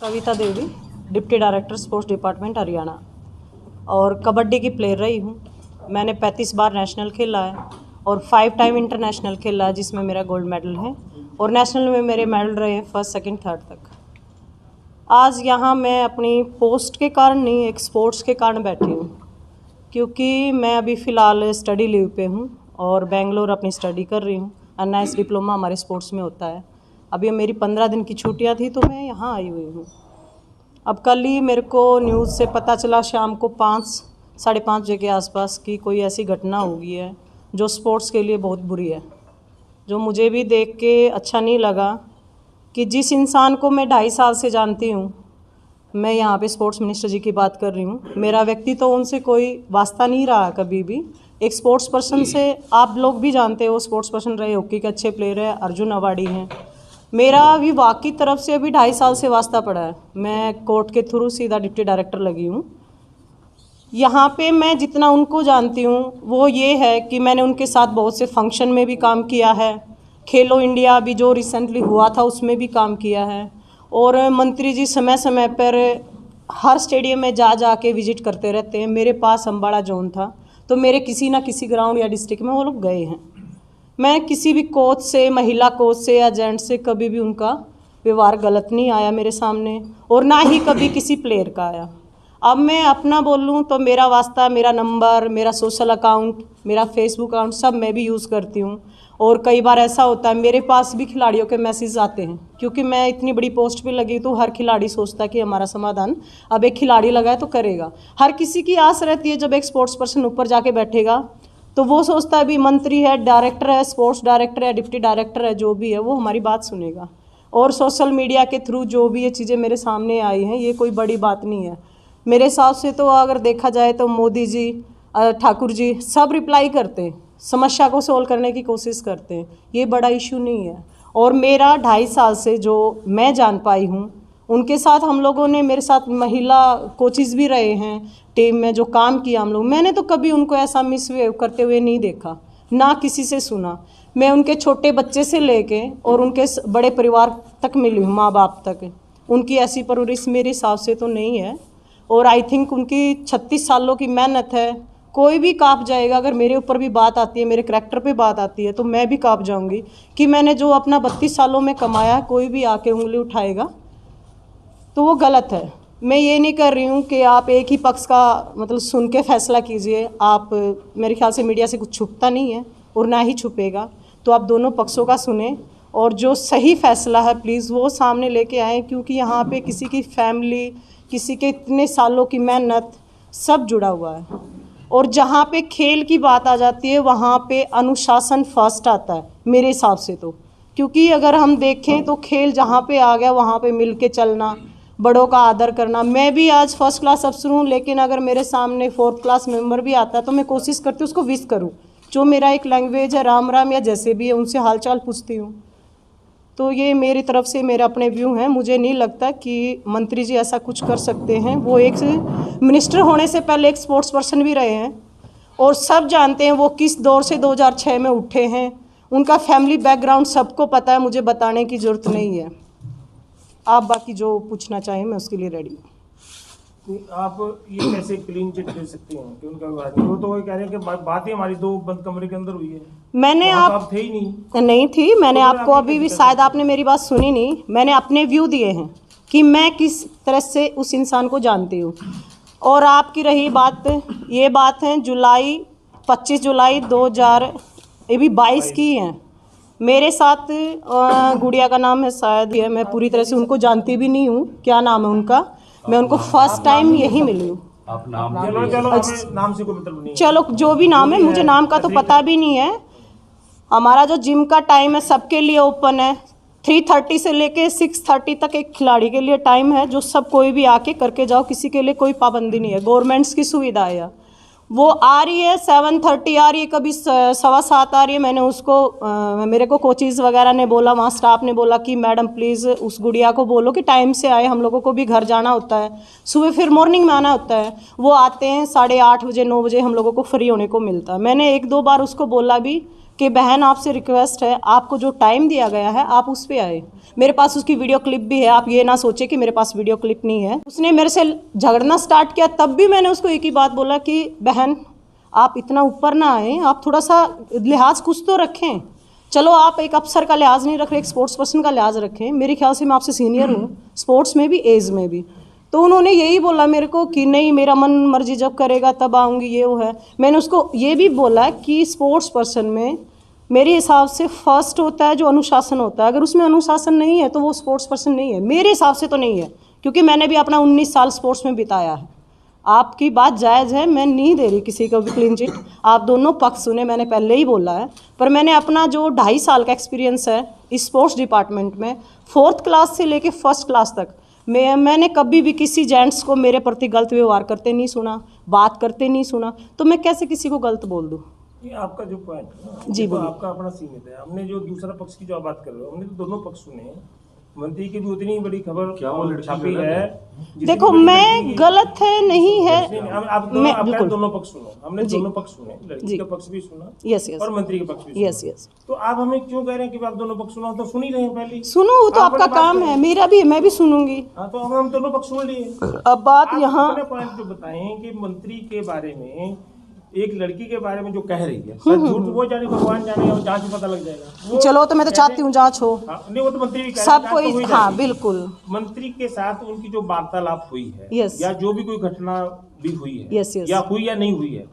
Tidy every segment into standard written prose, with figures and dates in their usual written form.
कविता Devi, deputy director sports department Haryana, और कबड्डी की player रही हूँ। मैंने 35 बार नेशनल खेला है और 5 टाइम इंटरनेशनल खेला है, जिसमें मेरा गोल्ड मेडल है, और नेशनल में मेरे मेडल रहे हैं 1st, 2nd, 3rd तक। आज यहाँ मैं अपनी पोस्ट के कारण नहीं, एक स्पोर्ट्स के कारण बैठी हूँ, क्योंकि मैं अभी फ़िलहाल स्टडी लीव पे हूँ और बेंगलोर अपनी स्टडी कर रही हूँ। NIS डिप्लोमा हमारे स्पोर्ट्स में होता है। अभी मेरी 15 दिन की छुट्टियाँ थी तो मैं यहाँ आई हुई हूँ। अब कल ही मेरे को न्यूज़ से पता चला शाम को 5, साढ़े 5 बजे के आसपास कि कोई ऐसी घटना हो गई है जो स्पोर्ट्स के लिए बहुत बुरी है, जो मुझे भी देख के अच्छा नहीं लगा कि जिस इंसान को मैं 2.5 साल से जानती हूँ, मैं यहाँ पे स्पोर्ट्स मिनिस्टर जी की बात कर रही हूँ, मेरा व्यक्ति तो उनसे कोई वास्ता नहीं रहा कभी भी। एक स्पोर्ट्स पर्सन से आप लोग भी जानते हो, स्पोर्ट्स पर्सन रहे, हॉकी के अच्छे प्लेयर हैं, अर्जुन अवार्डी हैं। मेरा विभाग की तरफ से अभी 2.5 साल से वास्ता पड़ा है। मैं कोर्ट के थ्रू सीधा डिप्टी डायरेक्टर लगी हूँ। यहाँ पे मैं जितना उनको जानती हूँ वो ये है कि मैंने उनके साथ बहुत से फंक्शन में भी काम किया है, खेलो इंडिया अभी जो रिसेंटली हुआ था उसमें भी काम किया है, और मंत्री जी समय समय पर हर स्टेडियम में जा के विजिट करते रहते हैं। मेरे पास अम्बाड़ा जोन था तो मेरे किसी ना किसी ग्राउंड या डिस्ट्रिक्ट में वो लोग गए हैं। मैं किसी भी कोच से, महिला कोच से या जेंट्स से कभी भी उनका व्यवहार गलत नहीं आया मेरे सामने, और ना ही कभी किसी प्लेयर का आया। अब मैं अपना बोलूँ तो मेरा वास्ता, मेरा नंबर, मेरा सोशल अकाउंट, मेरा फेसबुक अकाउंट सब मैं भी यूज़ करती हूँ। और कई बार ऐसा होता है मेरे पास भी खिलाड़ियों के मैसेज आते हैं, क्योंकि मैं इतनी बड़ी पोस्ट पे लगी तो हर खिलाड़ी सोचता है कि हमारा समाधान अब एक खिलाड़ी लगा है तो करेगा। हर किसी की आस रहती है जब एक स्पोर्ट्स पर्सन ऊपर जाके बैठेगा तो वो सोचता है भी मंत्री है, डायरेक्टर है, स्पोर्ट्स डायरेक्टर है, डिप्टी डायरेक्टर है, जो भी है वो हमारी बात सुनेगा। और सोशल मीडिया के थ्रू जो भी ये चीज़ें मेरे सामने आई हैं, ये कोई बड़ी बात नहीं है मेरे हिसाब से। तो अगर देखा जाए तो मोदी जी, ठाकुर जी सब रिप्लाई करते हैं, समस्या को सोल्व करने की कोशिश करते हैं, ये बड़ा इशू नहीं है। और मेरा 2.5 साल से जो मैं जान पाई हूँ, उनके साथ हम लोगों ने, मेरे साथ महिला कोचेज़ भी रहे हैं टीम में, जो काम किया हम लोग, मैंने तो कभी उनको ऐसा मिसबिहेव करते हुए नहीं देखा, ना किसी से सुना। मैं उनके छोटे बच्चे से लेके और उनके बड़े परिवार तक मिली हूँ, माँ बाप तक। उनकी ऐसी परवरिश मेरे हिसाब से तो नहीं है। और आई थिंक उनकी 36 सालों की मेहनत है, कोई भी काँप जाएगा। अगर मेरे ऊपर भी बात आती है, मेरे करैक्टर पे बात आती है, तो मैं भी काँप जाऊंगी कि मैंने जो अपना 32 सालों में कमाया, कोई भी आके उंगली उठाएगा तो वो गलत है। मैं ये नहीं कर रही हूँ कि आप एक ही पक्ष का मतलब सुन के फैसला कीजिए। आप, मेरे ख्याल से मीडिया से कुछ छुपता नहीं है और ना ही छुपेगा, तो आप दोनों पक्षों का सुने और जो सही फैसला है प्लीज़ वो सामने लेके आएँ, क्योंकि यहाँ पे किसी की फैमिली, किसी के इतने सालों की मेहनत सब जुड़ा हुआ है। और जहाँ पे खेल की बात आ जाती है वहाँ पे अनुशासन फर्स्ट आता है मेरे हिसाब से तो, क्योंकि अगर हम देखें तो खेल जहाँ पे आ गया वहाँ पे मिल के चलना, बड़ों का आदर करना। मैं भी आज 1st क्लास अफसर हूँ, लेकिन अगर मेरे सामने 4th क्लास मेंबर भी आता है तो मैं कोशिश करती हूँ उसको विश करूँ। जो मेरा एक लैंग्वेज है, राम राम या जैसे भी है, उनसे हालचाल पूछती हूँ। तो ये मेरी तरफ से मेरे अपने व्यू हैं। मुझे नहीं लगता कि मंत्री जी ऐसा कुछ कर सकते हैं। वो एक मिनिस्टर होने से पहले एक स्पोर्ट्स पर्सन भी रहे हैं और सब जानते हैं वो किस दौर से 2006 में उठे हैं। उनका फैमिली बैकग्राउंड सबको पता है, मुझे बताने की ज़रूरत नहीं है। आप बाकी जो पूछना चाहें मैं उसके लिए रेडी हूँ। आप ये कैसे क्लीन चिट दे सकती हैं कि उनका विवाद नहीं? वो तो वही कह रहे हैं कि बात ही हमारी 2 बंद कमरे के अंदर हुई है। मैंने आप थे ही नहीं थी। मैंने आपको अभी भी, शायद आपने मेरी बात सुनी नहीं, मैंने अपने व्यू दिए हैं कि मैं किस तरह से उस इंसान को जानती हूँ। और आपकी रही बात, ये बात है 25 जुलाई 2022 की है। मेरे साथ गुड़िया का नाम है शायद है, मैं पूरी तरह से उनको जानती भी नहीं हूँ, क्या नाम है उनका, मैं उनको फर्स्ट टाइम यही मिली हूँ। आप नाम नाम से कोई मतलब नहीं है। चलो जो भी नाम है, मुझे नाम का तो पता भी नहीं है। हमारा जो जिम का टाइम है सबके लिए ओपन है, 3:30 से लेके 6:30 तक एक खिलाड़ी के लिए टाइम है, जो सब कोई भी आके करके जाओ, किसी के लिए कोई पाबंदी नहीं है। गवर्नमेंट्स की सुविधा है, वो आ रही है 7:30 आ रही है, कभी 7:15 आ रही है। मैंने उसको मेरे को कोचेज़ वगैरह ने बोला, वहाँ स्टाफ ने बोला कि मैडम प्लीज़ उस गुड़िया को बोलो कि टाइम से आए, हम लोगों को भी घर जाना होता है, सुबह फिर मॉर्निंग में आना होता है। वो आते हैं 8:30 बजे, 9 बजे हम लोगों को फ्री होने को मिलता है। मैंने 1-2 बार उसको बोला भी कि बहन आपसे रिक्वेस्ट है, आपको जो टाइम दिया गया है आप उस पे आए। मेरे पास उसकी वीडियो क्लिप भी है, आप ये ना सोचे कि मेरे पास वीडियो क्लिप नहीं है। उसने मेरे से झगड़ना स्टार्ट किया, तब भी मैंने उसको एक ही बात बोला कि बहन आप इतना ऊपर ना आए, आप थोड़ा सा लिहाज कुछ तो रखें। चलो आप एक अफसर का लिहाज नहीं रख रहे, एक स्पोर्ट्स पर्सन का लिहाज रखें। मेरे ख्याल से मैं आपसे सीनियर हूँ, स्पोर्ट्स में भी, एज में भी। तो उन्होंने यही बोला मेरे को कि नहीं, मेरा मन मर्जी जब करेगा तब आऊँगी, ये वो है। मैंने उसको ये भी बोला कि स्पोर्ट्स पर्सन में मेरे हिसाब से फर्स्ट होता है जो अनुशासन होता है। अगर उसमें अनुशासन नहीं है तो वो स्पोर्ट्स पर्सन नहीं है, मेरे हिसाब से तो नहीं है, क्योंकि मैंने भी अपना 19 साल स्पोर्ट्स में बिताया है। आपकी बात जायज़ है, मैं नहीं दे रही किसी को भी क्लीन चिट, आप दोनों पक्ष सुने, मैंने पहले ही बोला है। पर मैंने अपना जो 2.5 साल का एक्सपीरियंस है इस स्पोर्ट्स डिपार्टमेंट में, 4th क्लास से लेके 1st क्लास तक, मैंने कभी भी किसी जेंट्स को मेरे प्रति गलत व्यवहार करते नहीं सुना, बात करते नहीं सुना, तो मैं कैसे किसी को गलत बोल दूँ। ये आपका जो पॉइंट है जी, तो बोलिए। आपका अपना सीमित है। हमने जो दूसरा पक्ष की जो बात कर रहे हो, हमने तो दोनों पक्ष सुने हैं। मंत्री की भी उतनी बड़ी खबर क्या वो लड़की छापी गलत है। देखो, मैं गलत है नहीं है, आप बिल्कुल। दोनों पक्ष सुनो, हमने जी। दोनों पक्ष सुने, लड़की जी। का पक्ष भी सुना यस यस और मंत्री का पक्ष भी सुना। यस यस तो आप हमें क्यों कह रहे हैं कि आप दोनों पक्ष सुना? तो सुन ही रहे हैं पहले ही। सुनो, वो तो आप आपका अपनी बात काम करें। है, मेरा भी है, मैं भी सुनूंगी। हाँ, तो हम दोनों पक्ष सुन लिए। अब बात आप यहाँ, अपने पॉइंट जो बताएं कि मंत्री के बारे में, एक लड़की के बारे में जो कह रही है, सच झूठ वो जाने, भगवान जाने, और जांच में पता लग जाएगा। वो चलो तो मैं तो चाहती हूँ जांच हो, हाँ, नहीं वो तो मंत्री भी कह रहे हैं, सब जांच तो हो कोई, ही हाँ जाएगी। बिल्कुल। मंत्री के साथ उनकी जो वार्तालाप हुई है, Yes. या जो भी कोई घटना भी हुई है, Yes, yes. या हुई या नहीं हुई है,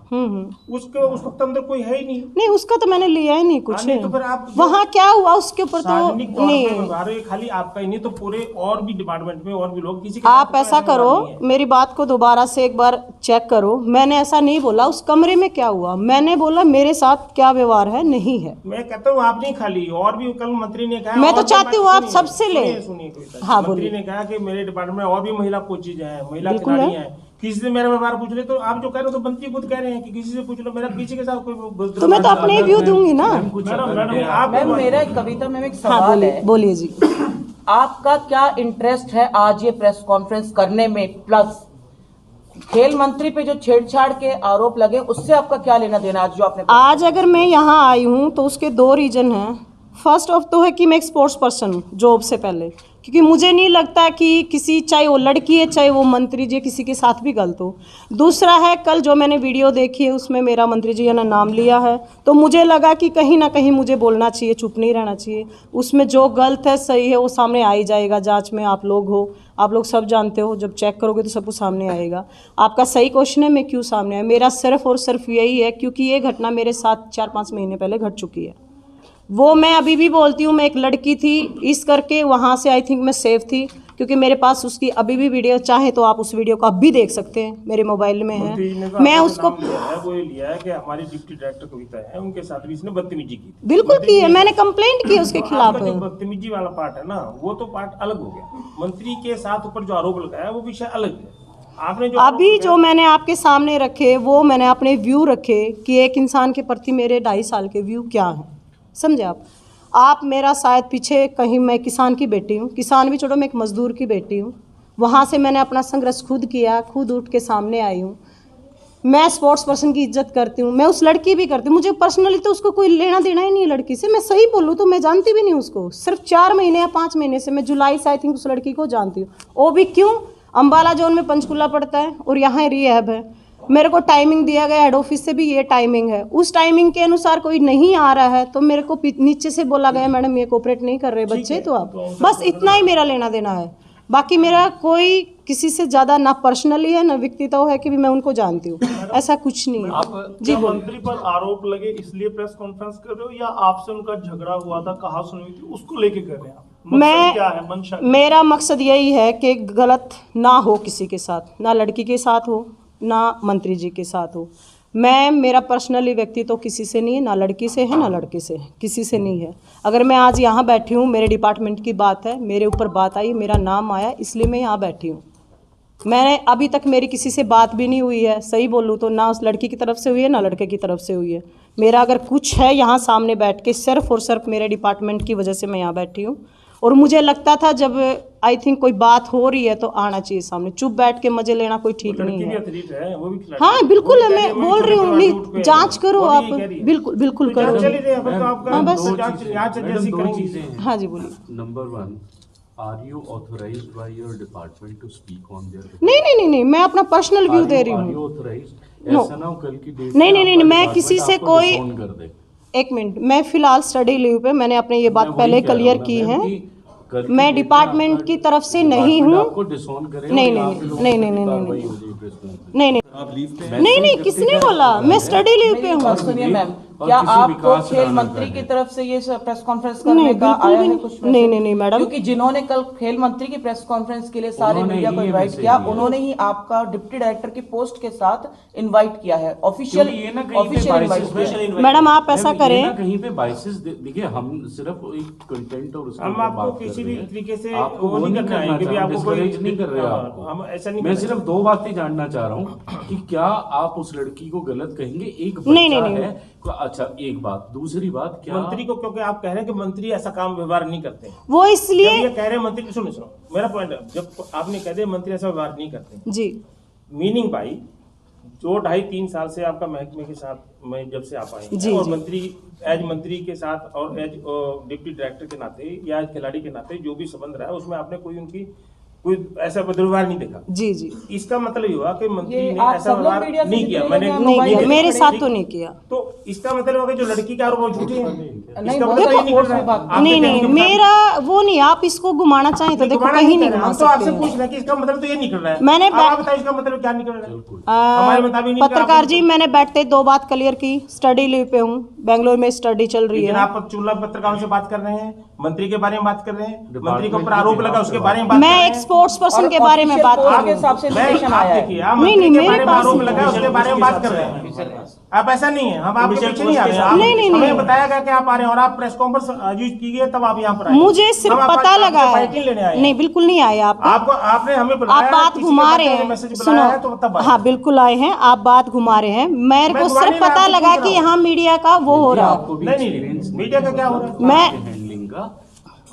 उस वक्त अंदर कोई है ही नहीं। नहीं, उसका तो मैंने लिया ही नहीं कुछ। हाँ, नहीं, तो फिर आप वहाँ क्या हुआ उसके ऊपर तो सार्वजनिक तौर पे नहीं। व्यवहार है, खाली आपका ही नहीं तो पूरे और भी डिपार्टमेंट में और भी लोग, किसी के आप साथ ऐसा कोई करो, व्यवहार नहीं है। मेरी बात को दोबारा से एक बार चेक करो। मैंने ऐसा नहीं बोला उस कमरे में क्या हुआ, मैंने बोला मेरे साथ क्या व्यवहार है, नहीं है। मैं कहता हूँ आप नहीं, खाली और भी कल मंत्री ने कहा, मैं तो और भी चाहती हूँ बात आप सुनिए, सबसे ले। सुनिए कोई हाँ, मंत्री बोलिए। ने कहा कि मेरे डिपार्टमेंट में और भी महिला कोचेज हैं, महिला बिल्कुल खिलाड़ी है। हैं, किसी से मेरा व्यवहार पूछ ले। तो आप जो कह रहे हो तो मंत्री खुद कह रहे हैं कि किसी से पूछ लो, मेरा किसी के साथ कोई तो मैं तो अपने व्यू दूंगी ना। मैडम आप मैम, मेरा एक कविता में एक हाँ सवाल बोलिए, है। बोलिए जी। आपका क्या इंटरेस्ट है आज ये प्रेस कॉन्फ्रेंस करने में, प्लस खेल मंत्री पे जो छेड़छाड़ के आरोप लगे उससे आपका क्या लेना देना आज जो आपने आज अगर मैं यहाँ आई हूँ तो उसके 2 रीज़न हैं। फर्स्ट ऑफ तो है कि मैं एक स्पोर्ट्स पर्सन हूँ जॉब से पहले, क्योंकि मुझे नहीं लगता कि किसी, चाहे वो लड़की है चाहे वो मंत्री जी, किसी के साथ भी गलत हो। दूसरा है, कल जो मैंने वीडियो देखी है उसमें मेरा मंत्री जी ने नाम लिया है, तो मुझे लगा कि कहीं ना कहीं मुझे बोलना चाहिए, चुप नहीं रहना चाहिए। उसमें जो गलत है सही है वो सामने आ ही जाएगा, जांच में आप लोग हो, आप लोग सब जानते हो, जब चेक करोगे तो सब कुछ सामने आएगा। आपका सही क्वेश्चन है, मैं क्यों सामने आया, मेरा सिर्फ और सिर्फ यही है क्योंकि ये घटना मेरे साथ 4-5 महीने पहले घट चुकी है। वो मैं अभी भी बोलती हूँ, मैं एक लड़की थी, इस करके वहाँ से आई थिंक मैं सेफ थी, क्योंकि मेरे पास उसकी अभी भी वीडियो, चाहे तो आप उस वीडियो को अब भी देख सकते हैं, मेरे मोबाइल में मंत्री ने है। तो मैं आपका उसको नाम लिया है, वो ये लिया है कि हमारी डिप्टी डायरेक्टर कविता है, उनके साथ भी इसने बदतमीजी की थी। बिल्कुल मंत्री की है, ने- मैंने कंप्लेंट की उसके तो खिलाफ। आपका जो बदतमीजी वाला पार्ट है ना, वो तो पार्ट अलग हो गया। मंत्री के साथ ऊपर जो आरोप लगाया वो विषय अलग है। आपने जो अभी आरोप जो मैंने आपके सामने रखे वो मैंने अपने व्यू रखे कि एक इंसान के प्रति मेरे 2.5 साल के व्यू क्या हैं, समझे आप मेरा शायद पीछे कहीं, मैं किसान की बेटी हूँ, किसान भी छोड़ो, मैं एक मजदूर की बेटी हूँ। वहाँ से मैंने अपना संघर्ष खुद किया, खुद उठ के सामने आई हूँ। मैं स्पोर्ट्स पर्सन की इज्जत करती हूँ, मैं उस लड़की भी करती हूँ, मुझे पर्सनली तो उसको कोई लेना देना ही नहीं है लड़की से। मैं सही बोलूँ तो मैं जानती भी नहीं उसको, सिर्फ 4 महीने या 5 महीने से, मैं जुलाई से आई थिंक उस लड़की को जानती हूँ। वो भी क्यों, अम्बाला जोन में पंचकुला पड़ता है और यहाँ रिहैब है। मेरे को टाइमिंग दिया गया हेड ऑफिस से भी, ये टाइमिंग है, उस टाइमिंग के अनुसार कोई नहीं आ रहा है तो मेरे को नीचे से बोला गया मैडम ये कोऑपरेट नहीं कर रहे बच्चे, तो आप बस इतना ही मेरा लेना देना है। बाकी मेरा कोई किसी से ज़्यादा ना पर्सनली है ना व्यक्तित्व है कि भी मैं उनको जानती हूँ, ऐसा कुछ नहीं है। आप जी बोलिए। मंत्री पर आरोप लगे इसलिए प्रेस कॉन्फ्रेंस कर रहे हो, या आपसे उनका झगड़ा हुआ था, कहा सुनी हुई थी, उसको लेके कर रहे हैं आप? मकसद क्या है, मंशा? मेरा मकसद यही है कि गलत ना हो किसी के साथ, ना लड़की के साथ हो ना मंत्री जी के साथ हो। मेरा पर्सनली व्यक्ति तो किसी से नहीं है, ना लड़की से है ना लड़के से है, किसी से नहीं है। अगर मैं आज यहाँ बैठी हूँ, मेरे डिपार्टमेंट की बात है, मेरे ऊपर बात आई, मेरा नाम आया, इसलिए मैं यहाँ बैठी हूँ। मैंने अभी तक मेरी किसी से बात भी नहीं हुई है, सही बोलूँ तो, ना उस लड़की की तरफ से हुई है ना लड़के की तरफ से हुई है। मेरा अगर कुछ है यहाँ सामने बैठ के, सिर्फ और सिर्फ मेरे डिपार्टमेंट की वजह से मैं यहाँ बैठी हूँ। और मुझे लगता था जब आई थिंक कोई बात हो रही है तो आना चाहिए सामने, चुप बैठ के मजे लेना कोई ठीक नहीं है। एथलीट है, वो भी खिलाड़ी हाँ है। बिल्कुल है, वो भी मैं कह रही है, बोल रही हूँ, छोटे छोटे नहीं जांच करो वो भी आप, यही कह रही है। बिल्कुल बिल्कुल तो करो। चल ही रहे हैं, अपन तो आपका हाँ, बस। जांच जैसी दो करेंगे। चीजें हैं। हाँ जी बोलिए। Number 1, are you authorized by your department to speak on there? नहीं नहीं नहीं नहीं, मैं अपना पर्सनल व्यू दे रही आर हूँ। You authorised? No. ऐसा ना हो कल की डेट नहीं, में नहीं, आपका मैं department किसी से आपको कोई- disown कर दे। एक मिनट, मैं फिलहाल स्टडी लीव पे, मैंने अपने ये बात मैं पहले वही कह रहा क्लियर हूँ की ना है। मैम कि कल की मैं डेट में डिपार्टमेंट आपका की तरफ से नहीं डिपार्टमेंट हूँ। आपको डिसऑन करे नहीं, और नहीं, यहाँ पे लोगों नहीं, की नहीं, नहीं, कार्रवाई नहीं, हो जाए press conference। नहीं नहीं आप लीव पे मैं नहीं नहीं, सिर्फ किसने डिप्टी बोला? डायरेक्टर मैं है। स्टडी लीव पे मेरी बात हूँ। सुनिए मैम, और क्या किसी आपको विकास खेल राणा मंत्री का की है। तरफ से ये प्रेस कॉन्फ्रेंस नहीं, करने का बिल्कुल आया भी है नहीं। कुछ नहीं, मैसेज? नहीं, नहीं, मैडम। क्योंकि जिन्होंने कल खेल मंत्री की प्रेस कॉन्फ्रेंस के लिए सारे उन्होंने मीडिया को ही ये इनवाइट मैसेज किया, दिया। उन्होंने ही आपका डिप्टी डायरेक्टर की पोस्ट के साथ इनवाइट किया है, ऑफिशियल क्योंकि ये ना कहीं पे ऑफिशियल biases इनवाइट में- मैडम आप ऐसा मैम, ये ना करें, कहीं पे बाइसेस देखिए, हम सिर्फ एक कंटेंट और उसके हम ऊपर आपको बात कर किसी रहे भी हैं। तरीके से आपको वो नहीं करना है कि भी आपको कोई डिस्करेज नहीं कर रहे हाँ, आपको। हम ऐसा नहीं मैं कर रहे। सिर्फ 2 बातें जानना चाह रहा हूँ कि क्या आप उस लड़की को गलत कहेंगे? एक नहीं, बच्चा नहीं, है, अच्छा एक बात, दूसरी बात क्या मंत्री को, क्योंकि आप कह रहे हैं कि मंत्री ऐसा काम व्यवहार नहीं करते हैं। वो जब इसलिए ये कह रहे हैं मंत्री, सुनो सुनो मेरा पॉइंट है, जब आपने कह दिया मंत्री ऐसा व्यवहार नहीं करते हैं, जी मीनिंग भाई जो 2.5-3 साल से आपका महकमे के साथ मैं जब से आप आए हैं, जी, और जी। मंत्री एज मंत्री के साथ और एज डिप्टी डायरेक्टर के नाते या एज खिलाड़ी के नाते जो भी संबंध रहा है उसमें आपने कोई उनकी कोई ऐसा दुर्व्यवहार नहीं देखा। जी जी, इसका मतलब ये हुआ कि मंत्री ये ने आप ऐसा सब लोग व्यवहार मीडिया से नहीं किया। जितने मैंने लोग हैं, नहीं मोबाइल किया, पे मेरे खड़े साथ हैं। तो नहीं किया। तो इसका मतलब होगा जो लड़की के आरोप वो झूठे हैं। नहीं, इसका वो मतलब तो ये नहीं कोर्ट कर रहा में बात- है। आपके नहीं नहीं, कहने के मुताबिक- मेरा वो नहीं, आप इसको घुमाना चाहें तो देखो घुमाना कहीं नहीं नहीं कर रहे, घुमा हम तो आपसे सकते पूछ रहे हैं कि इसका मतलब तो ये निकल रहा है। मैंने अब आप बताइए इसका मतलब क्या निकल रहा है? हमारे मुताबिक नहीं पत्रकार निकला। जी, मैंने बैठते 2 बात क्लियर की, स्टडी लीव पे हूँ, बेंगलोर में स्टडी चल रही लेकिन है। आप चूल्हा पत्रकारों से बात कर रहे हैं, मंत्री के बारे में बात कर रहे हैं, मंत्री के डिपार्टमेंट ऊपर आरोप के लगा खिलाफ उसके बारे में बात कर मैं रहे एक हैं। स्पोर्ट्स पर्सन के बारे में बात कर के रही हूँ। हिसाब से मैं इन्विटेशन आप आया है। देखिए, आप नहीं, मंत्री नहीं, के मेरे बारे में पास आरोप नहीं लगा उसके बारे में बात कर रहे हैं। आप ऐसा नहीं है, हम आपके पीछे नहीं आ रहे हैं। नहीं, नहीं, हमें नहीं। बताया गया कि आप आ रहे हैं और आप प्रेस कॉन्फ्रेंस आयोजित की गई तब आप यहाँ पर आए। मुझे सिर्फ हम पता आपसे लगा फाइटिंग लेने आए है, हैं। नहीं बिल्कुल नहीं आए आप आपको आपने हमें बुलाया, आप बात किसी के घुमा बच्चे रहे ने हैं, मैसेज सुनो, बुलाया है तो तब आए। हाँ बिल्कुल आए हैं, आप बात घुमा रहे हैं, मेरे मैं को घुमा सिर्फ नहीं रहा, पता आपको लगा पूछ कि रहा हूँ। यहाँ मीडिया का वो हो रहा है। आपको भी नहीं, experience मीडिया का क्या हो रहा है? मैं- हैंडलिंग का,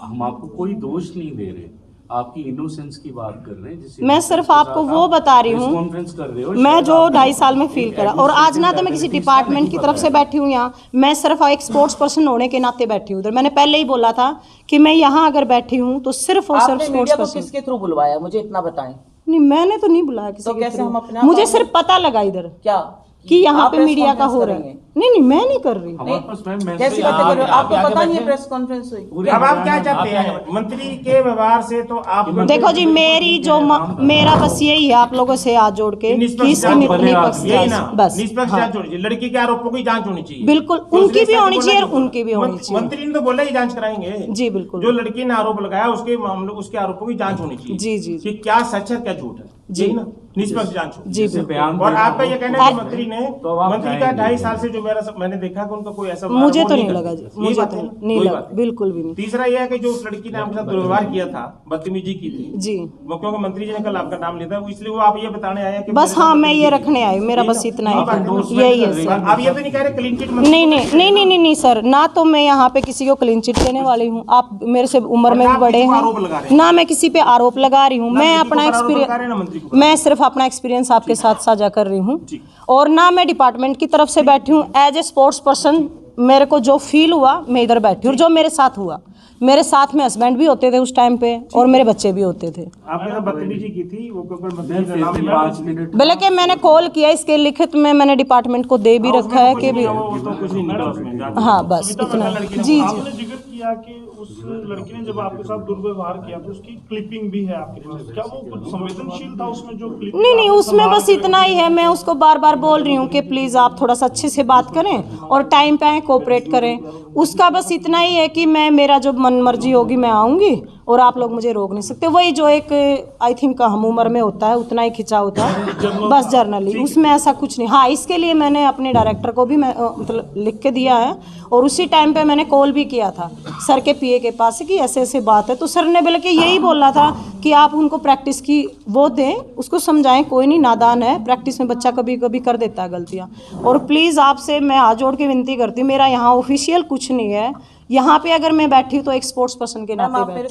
हम आपको कोई दोष नहीं दे रहे, आपकी इनोसेंस की बात कर रहे हैं। मैं सिर्फ आपको वो बता रही हूँ, कॉन्फ्रेंस कर रहे हो, मैं शायद जो आपको 2.5 साल में फील एक करा, और आज ना तो मैं किसी administrative डिपार्टमेंट की नहीं तरफ से पता है। बैठी हूँ यहाँ, मैं सिर्फ एक स्पोर्ट्स पर्सन होने के नाते बैठी हूँ उधर। मैंने पहले ही बोला था कि मैं यहाँ अगर बैठी हूँ तो सिर्फ और सिर्फ आपने स्पोर्ट्स मीडिया को पर्सन। किसके थ्रू बुलवाया, मुझे इतना बताएं। नहीं, मैंने तो नहीं बुलाया किसी तो के कैसे through। हम अपने आप मुझे आगे- सिर्फ पता लगा इधर क्या कि यहाँ आप पे प्रेस मीडिया का कॉन्फ्रेंस हो रहा है। करेंगे? नहीं, मैं नहीं कर रही। हमारे पास मैम मैसेज कैसी बातें कर रहे हो, आपको पता नहीं है प्रेस कॉन्फ्रेंस हुई? पूरे अब आप क्या हरियाणा- चाहते हैं मंत्री के व्यवहार से? तो आप देखो जी, मेरी जो मेरा बस यही है आप लोगों से हाथ जोड़ के कि निष्पक्ष इसकी जांच भले निष्पक्ष आप- यही ना, जांच, बस निष्पक्ष हाँ। जांच होनी चाहिए। लड़की के आरोपों की जांच होनी चाहिए। बिल्कुल, तो उनकी उसने भी सच होनी बोला चाहिए कि- और उनकी भी होनी चाहिए। मंत्री ने तो बोला ही जांच कराएंगे। जी बिल्कुल। जो लड़की ने आरोप लगाया उसके मामले, उसके आरोपों की जांच होनी चाहिए। जी, जी, जी। कि क्या सच है क्या झूठ है, जी। यही ना, निष्पक्ष जांच हो। जी जैसे बिल्कुल। बयान और देना आपका हो, ये कहना है कि आप- मंत्री ने तो अब आप मंत्री का जाएंगे। 2.5 साल से जो मैंने देखा कि उनका कोई ऐसा मुझे वो तो नहीं करते लगा जी, थे। यही मुझे बात तो है ना? नहीं वही लगा, बात है। बिल्कुल भी नहीं। तीसरा यह है कि जो उस लड़की ने आपके साथ दुर्व्यवहार किया था, बदतमीजी की थी, जी वो क्योंकि मंत्री जी ने कल आपका नाम लिया था, इसलिए वो आप ये बताने आए हैं कि बस मेरे हाँ, साथ मैं ये बदतमीजी रखने की। आई हूँ, मेरा यही बस ना? इतना यही ही बात है ना? यही है सर। आप ये तो नहीं कह रहे क्लीन चिट नहीं नहीं नहीं नहीं नहीं नहीं सर, ना तो मैं यहाँ पे किसी को क्लीन चिट देने वाली हूँ, आप मेरे से उम्र और में ना भी आप बड़े किसी को आरोप लगा रहे हैं, हैं। ना मैं किसी पे आरोप लगा रही हूँ, ना मैं लड़की को अपना पर आरोप लगा रहे हैं, ना मंत्री को। मैं सिर्फ अपना एक्सपीरियंस आपके साथ साझा कर रही हूँ, जी। और ना मैं डिपार्टमेंट की तरफ से बैठी हूँ। एज ए स्पोर्ट्स पर्सन मेरे को जो फील हुआ मैं इधर बैठी हूँ, और जो मेरे साथ हुआ, मेरे साथ में हस्बैंड भी होते थे उस टाइम पे और मेरे बच्चे भी होते थे। आपके साथ बदतमीजी की थी, वो ऊपर मंत्री मैं का फिर नाम भी लिया। 5 मिनट बल्कि मैंने कॉल किया, इसके लिखित में मैंने डिपार्टमेंट को दे भी हाँ, रखा है उसमें कि तो भी, कुछ नहीं, वो तो कुछ नहीं निकला उसमें, जांच। हाँ बस सुविधा इतना। मतलब लड़की ने जी बोला। जी आपने जिक्र किया कि उस लड़की ने जब आपके साथ दुर्व्यवहार किया तो उसकी क्लिपिंग भी है आपके पास, क्या वो कुछ संवेदनशील था उसमें जो क्लिप? नहीं नहीं, उसमें बस इतना ही है, मैं उसको बार बार बोल रही हूँ कि प्लीज़ आप थोड़ा सा अच्छे से बात करें और टाइम पे आए, कोऑपरेट करें। उसका बस इतना ही है कि मैं, मेरा जो मन मर्जी होगी मैं आऊँगी और आप लोग मुझे रोक नहीं सकते। वही जो एक आई थिंक हम उम्र में होता है उतना ही खिंचा होता है बस जर्नली, उसमें ऐसा कुछ नहीं। हाँ, इसके लिए मैंने अपने डायरेक्टर को भी मैं मतलब लिख के दिया है, और उसी टाइम पे मैंने कॉल भी किया था सर के पीए के पास कि ऐसे ऐसे बात है, तो सर ने बल्कि यही बोला था कि आप उनको प्रैक्टिस की वो दें, उसको समझाएं, कोई नहीं, नादान है, प्रैक्टिस में बच्चा कभी कभी कर देता है गलतियाँ। और प्लीज़ आपसे मैं हाथ जोड़ के विनती करती हूँ, मेरा यहाँ ऑफिशियल कुछ नहीं है, यहाँ पे अगर मैं बैठी हूँ तो एक स्पोर्ट्स पर्सन के नाते बैठी।